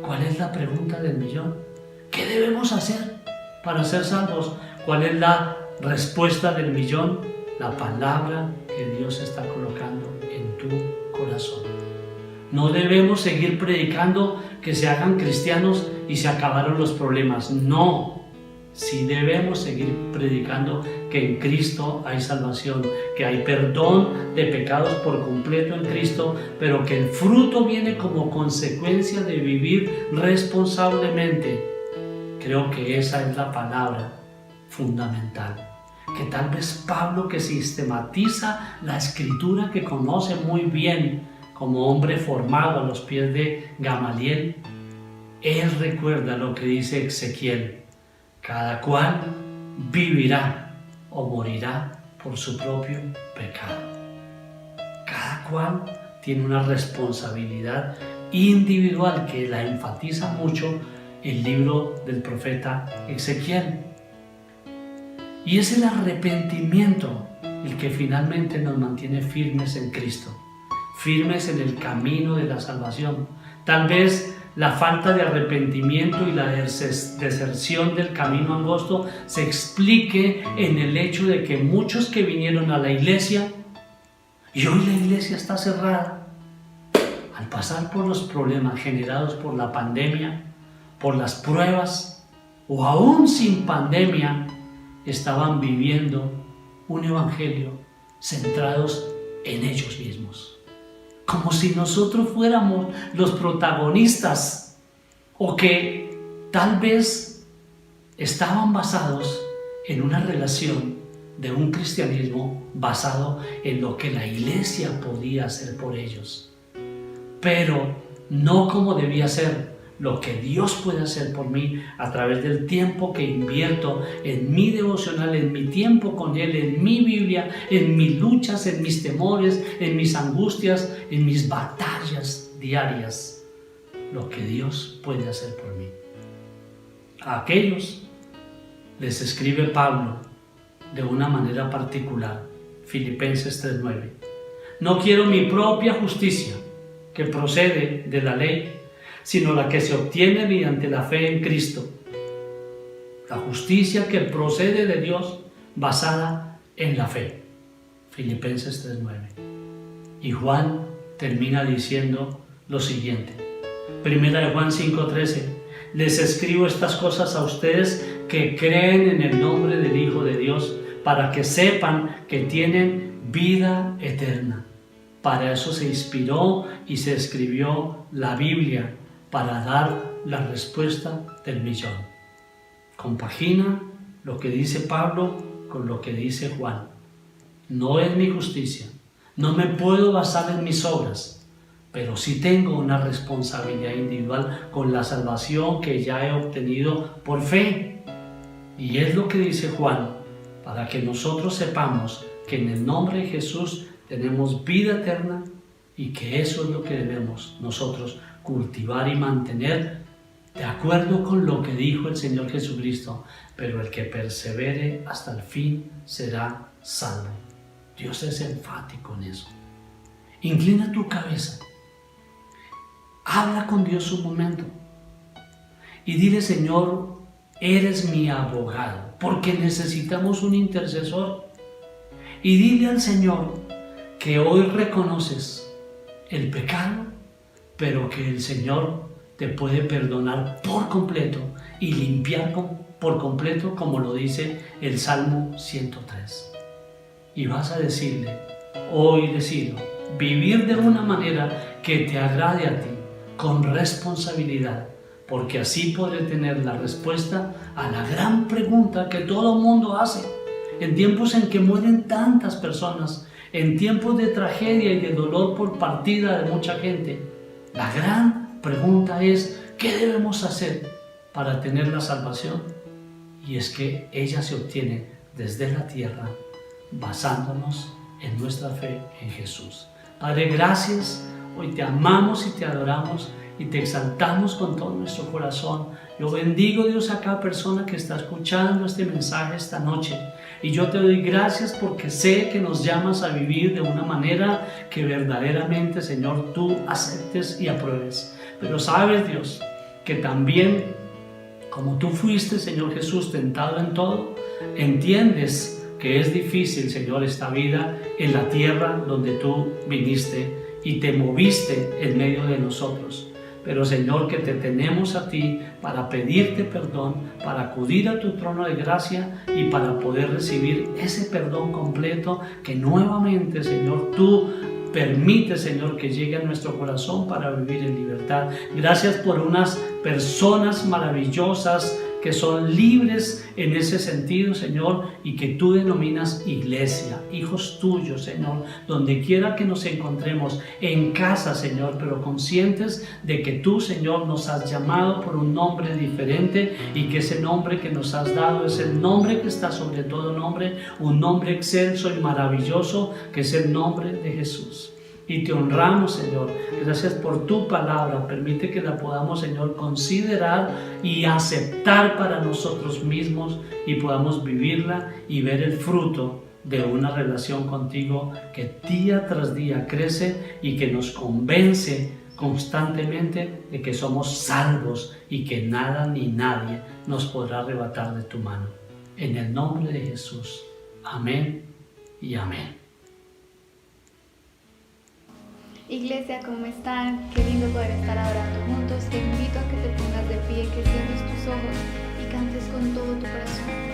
¿Cuál es la pregunta del millón? ¿Qué debemos hacer para ser salvos? ¿Cuál es la respuesta del millón? La palabra que Dios está colocando en tu corazón. No debemos seguir predicando que se hagan cristianos y se acabaron los problemas. No. Sí debemos seguir predicando que en Cristo hay salvación, que hay perdón de pecados por completo en Cristo, pero que el fruto viene como consecuencia de vivir responsablemente. Creo que esa es la palabra fundamental. Que tal vez Pablo, que sistematiza la escritura, que conoce muy bien como hombre formado a los pies de Gamaliel, él recuerda lo que dice Ezequiel: cada cual vivirá o morirá por su propio pecado. Cada cual tiene una responsabilidad individual que la enfatiza mucho el libro del profeta Ezequiel. Y es el arrepentimiento el que finalmente nos mantiene firmes en Cristo, firmes en el camino de la salvación. Tal vez la falta de arrepentimiento y la deserción del camino angosto se explique en el hecho de que muchos que vinieron a la iglesia, y hoy la iglesia está cerrada, al pasar por los problemas generados por la pandemia, por las pruebas, o aún sin pandemia, estaban viviendo un evangelio centrados en ellos mismos. Como si nosotros fuéramos los protagonistas, o que tal vez estaban basados en una relación de un cristianismo basado en lo que la iglesia podía hacer por ellos, pero no como debía ser, lo que Dios puede hacer por mí a través del tiempo que invierto en mi devocional, en mi tiempo con Él, en mi Biblia, en mis luchas, en mis temores, en mis angustias, en mis batallas diarias. Lo que Dios puede hacer por mí. A aquellos les escribe Pablo de una manera particular, Filipenses 3:9. No quiero mi propia justicia, que procede de la ley, sino la que se obtiene mediante la fe en Cristo. La justicia que procede de Dios basada en la fe. Filipenses 3:9. Y Juan termina diciendo lo siguiente. Primera de Juan 5:13. Les escribo estas cosas a ustedes que creen en el nombre del Hijo de Dios, para que sepan que tienen vida eterna. Para eso se inspiró y se escribió la Biblia, para dar la respuesta del millón. Compagina lo que dice Pablo con lo que dice Juan. No es mi justicia, no me puedo basar en mis obras, pero sí tengo una responsabilidad individual con la salvación que ya he obtenido por fe. Y es lo que dice Juan, para que nosotros sepamos que en el nombre de Jesús tenemos vida eterna y que eso es lo que debemos nosotros cultivar y mantener de acuerdo con lo que dijo el Señor Jesucristo, pero el que persevere hasta el fin será salvo. Dios es enfático en eso. Inclina tu cabeza, habla con Dios un momento y dile: Señor, eres mi abogado, porque necesitamos un intercesor. Y dile al Señor que hoy reconoces el pecado, pero que el Señor te puede perdonar por completo y limpiar por completo, como lo dice el Salmo 103. Y vas a decirle: hoy decido vivir de una manera que te agrade a ti, con responsabilidad, porque así podré tener la respuesta a la gran pregunta que todo el mundo hace. En tiempos en que mueren tantas personas, en tiempos de tragedia y de dolor por partida de mucha gente, la gran pregunta es: ¿qué debemos hacer para tener la salvación? Y es que ella se obtiene desde la tierra, basándonos en nuestra fe en Jesús. Padre, gracias. Hoy te amamos y te adoramos y te exaltamos con todo nuestro corazón. Yo bendigo, Dios, a cada persona que está escuchando este mensaje esta noche. Y yo te doy gracias porque sé que nos llamas a vivir de una manera que verdaderamente, Señor, tú aceptes y apruebes. Pero sabes, Dios, que también, como tú fuiste, Señor Jesús, tentado en todo, entiendes que es difícil, Señor, esta vida en la tierra donde tú viniste y te moviste en medio de nosotros. Pero, Señor, que te tenemos a ti para pedirte perdón, para acudir a tu trono de gracia y para poder recibir ese perdón completo que nuevamente, Señor, tú permite, Señor, que llegue a nuestro corazón para vivir en libertad. Gracias por unas personas maravillosas que son libres en ese sentido, Señor, y que tú denominas iglesia, hijos tuyos, Señor, donde quiera que nos encontremos, en casa, Señor, pero conscientes de que tú, Señor, nos has llamado por un nombre diferente y que ese nombre que nos has dado es el nombre que está sobre todo nombre, un nombre excelso y maravilloso, que es el nombre de Jesús. Y te honramos, Señor. Gracias por tu palabra. Permite que la podamos, Señor, considerar y aceptar para nosotros mismos y podamos vivirla y ver el fruto de una relación contigo que día tras día crece y que nos convence constantemente de que somos salvos y que nada ni nadie nos podrá arrebatar de tu mano. En el nombre de Jesús. Amén y amén. Iglesia, ¿cómo están? Qué lindo poder estar adorando juntos. Te invito a que te pongas de pie, que cierres tus ojos y cantes con todo tu corazón.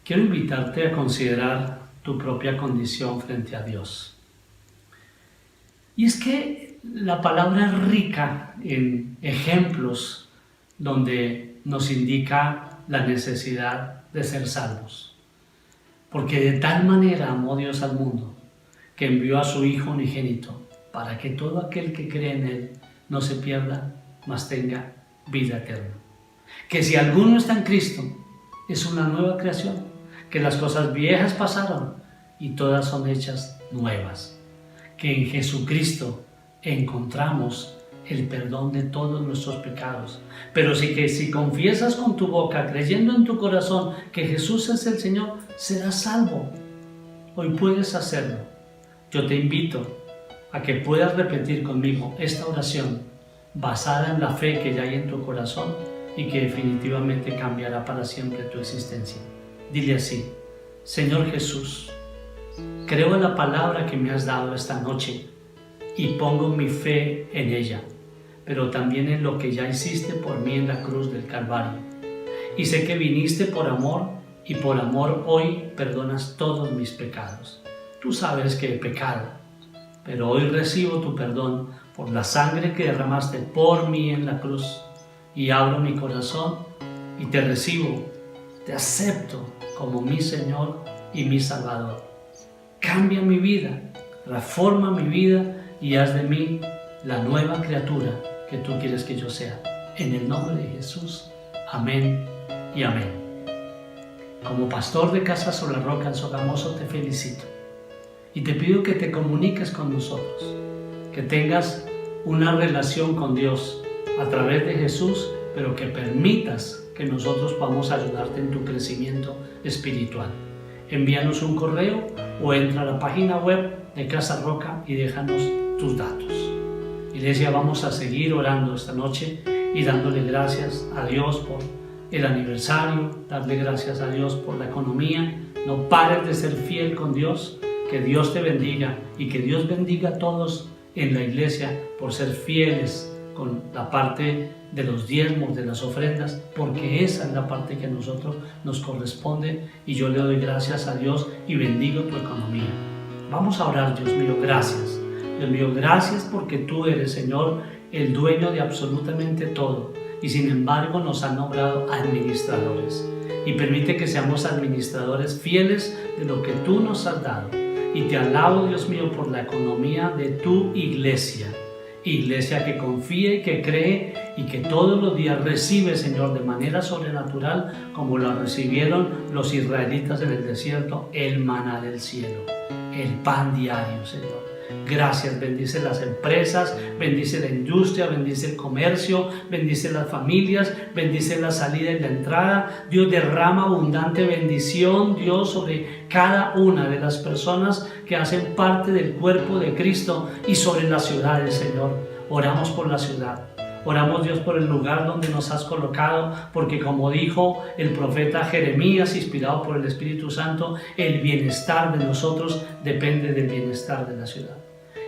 quiero invitarte a considerar tu propia condición frente a Dios. Y es que la palabra es rica en ejemplos donde nos indica la necesidad de ser salvos. Porque de tal manera amó Dios al mundo, que envió a su Hijo unigénito, para que todo aquel que cree en Él no se pierda, mas tenga vida eterna. Que si alguno está en Cristo, es una nueva creación, que las cosas viejas pasaron y todas son hechas nuevas. Que en Jesucristo encontramos el perdón de todos nuestros pecados. Pero si confiesas con tu boca, creyendo en tu corazón que Jesús es el Señor, serás salvo. Hoy puedes hacerlo. Yo te invito a que puedas repetir conmigo esta oración basada en la fe que ya hay en tu corazón y que definitivamente cambiará para siempre tu existencia. Dile así: Señor Jesús, creo en la palabra que me has dado esta noche y pongo mi fe en ella, pero también en lo que ya hiciste por mí en la cruz del Calvario. Y sé que viniste por amor y por amor hoy perdonas todos mis pecados. Tú sabes que he pecado, pero hoy recibo tu perdón por la sangre que derramaste por mí en la cruz y abro mi corazón y te recibo, te acepto como mi Señor y mi Salvador. Cambia mi vida, reforma mi vida y haz de mí la nueva criatura que tú quieres que yo sea. En el nombre de Jesús, amén y amén. Como pastor de Casa Sobre la Roca en Sogamoso te felicito y te pido que te comuniques con nosotros, que tengas una relación con Dios a través de Jesús, pero que permitas que nosotros podamos ayudarte en tu crecimiento espiritual. Envíanos un correo o entra a la página web de Casa Roca y déjanos tus datos. Iglesia, vamos a seguir orando esta noche y dándole gracias a Dios por el aniversario, darle gracias a Dios por la economía. No pares de ser fiel con Dios, que Dios te bendiga y que Dios bendiga a todos en la iglesia por ser fieles con la parte de los diezmos, de las ofrendas, porque esa es la parte que a nosotros nos corresponde y yo le doy gracias a Dios y bendigo tu economía. Vamos a orar. Dios mío, gracias. Dios mío, gracias porque tú eres, Señor, el dueño de absolutamente todo y sin embargo nos han nombrado administradores. Y permite que seamos administradores fieles de lo que tú nos has dado. Y te alabo, Dios mío, por la economía de tu iglesia. Iglesia que confía y que cree y que todos los días recibe, Señor, de manera sobrenatural, como lo recibieron los israelitas en el desierto, el maná del cielo, el pan diario, Señor. Gracias, bendice las empresas, bendice la industria, bendice el comercio, bendice las familias, bendice la salida y la entrada. Dios, derrama abundante bendición, Dios, sobre cada una de las personas que hacen parte del cuerpo de Cristo y sobre las ciudades, Señor. Oramos por la ciudad. Oramos, Dios, por el lugar donde nos has colocado, porque como dijo el profeta Jeremías, inspirado por el Espíritu Santo, el bienestar de nosotros depende del bienestar de la ciudad.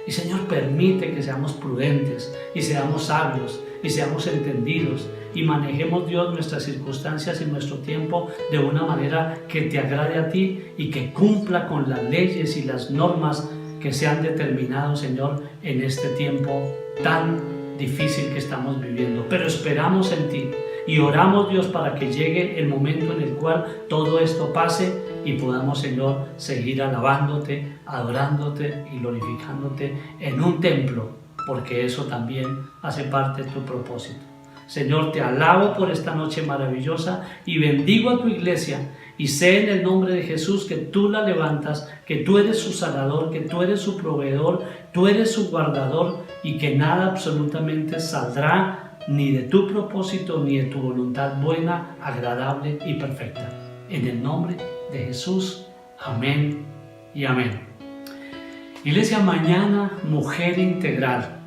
Y Señor, permite que seamos prudentes y seamos sabios y seamos entendidos y manejemos, Dios, nuestras circunstancias y nuestro tiempo de una manera que te agrade a ti y que cumpla con las leyes y las normas que se han determinado, Señor, en este tiempo tan difícil que estamos viviendo. Pero esperamos en ti y oramos, Dios, para que llegue el momento en el cual todo esto pase y podamos, Señor, seguir alabándote, adorándote y glorificándote en un templo, porque eso también hace parte de tu propósito. Señor, te alabo por esta noche maravillosa y bendigo a tu iglesia y sé en el nombre de Jesús que tú la levantas, que tú eres su sanador, que tú eres su proveedor, tú eres su guardador y que nada absolutamente saldrá ni de tu propósito ni de tu voluntad buena, agradable y perfecta. En el nombre de Jesús, amén y amén. Iglesia, mañana Mujer Integral.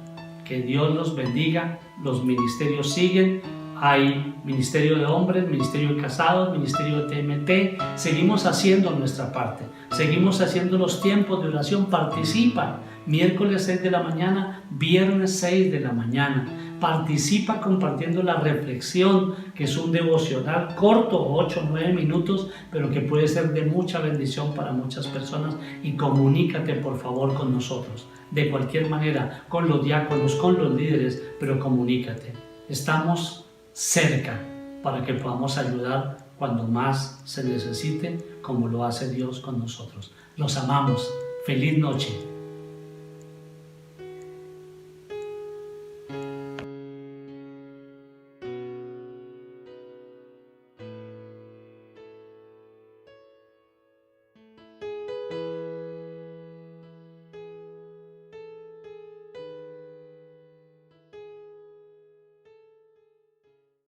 Que Dios los bendiga. Los ministerios siguen. Hay ministerio de hombres, ministerio de casados, ministerio de TMT. Seguimos haciendo nuestra parte. Seguimos haciendo los tiempos de oración. Participa. Miércoles 6 de la mañana, viernes 6 de la mañana. Participa compartiendo la reflexión, que es un devocional corto, 8 o 9 minutos, pero que puede ser de mucha bendición para muchas personas, y comunícate por favor con nosotros, de cualquier manera, con los diáconos, con los líderes, pero comunícate. Estamos cerca para que podamos ayudar cuando más se necesite, como lo hace Dios con nosotros. Los amamos. Feliz noche.